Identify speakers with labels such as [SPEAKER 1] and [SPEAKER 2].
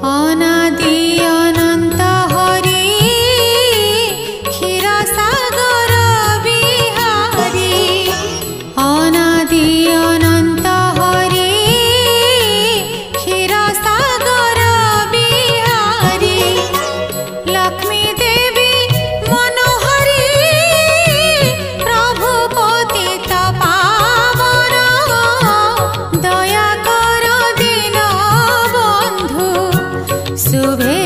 [SPEAKER 1] अनादि अनंत हरि क्षीर सागर बिहारी अनादि अनंत हरि क्षीर सागर बिहारी लक्ष्मी देवी मनोहरी प्रभु पतित पावन दया कर दीन बंधु शुभे